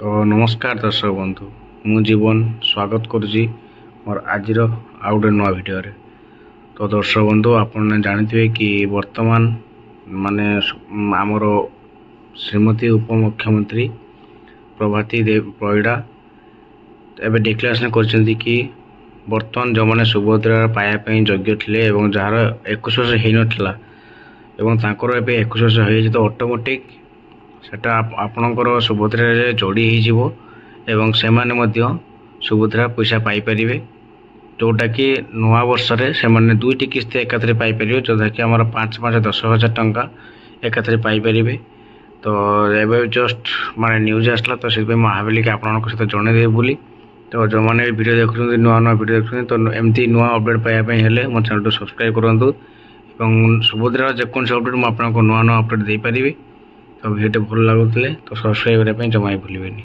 तो नमस्कार दर्शक बंधु मु जीवन स्वागत करुँची मोर आज आउ गोटे नुआ भिडियो रे। तो दर्शक बंधु आपने जानते कि वर्तमान माने आमर श्रीमती उपमुख्यमंत्री प्रभाती देव परिड़ा एवं डिक्लेरेशन कर कि वर्तमान जो मैंने सुभद्रा पाइबापी योग्य थे जार 21 वर्ष हो नाला एवं 21 वर्ष हो तो ऑटोमेटिक सेटा आपणकर सुभद्रा जोड़ी हो से सुभद्रा पैसा पाइपर जोटा कि नुआ वर्ष से मैंने 2टी किस्ती एकाथरे पाइपर जोटा कि आम 5-5-10,000 टंका एकाथरे पाइपर। तो एवं जस्ट माने न्यूज आसला तो से भाविली कि आप सहित जनईदेवी बोली। तो जो मैंने वीडियो देखुं नुआ नुआ वीडियो देखुं तो एमती नुआ अपडेट पाइबापी मो चैनल को सब्सक्राइब करूँ और सुभद्रा जेको अपडेट मुझे नुआ नुआ अपडेट दे पारि। तो वीडियो भल लगुले तो सब्सक्राइब करने जमा भूलें।